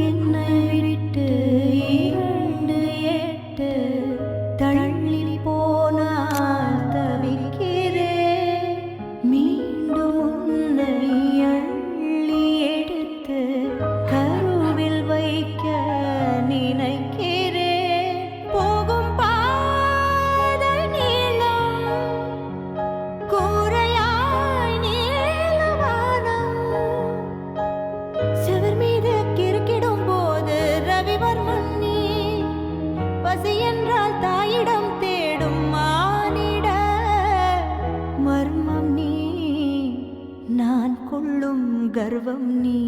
என்னை விட்டு 2 8 தள்ளி போனால் தவிக்கிறேன். மீண்டும் உன்னை அள்ளி எடுத்து கருவில் வைக்க நினைக்கிறேன். போகும் பாதை நீளம், கூரையாய் நீளவானம். செவர் மீது கிறுக்கிடும் போது ரவிவர்மன் நீ. பசி என்றால் தாயிடம் தேடும் மானிட மர்மம் நீ. நான் கொள்ளும் கர்வம் நீ.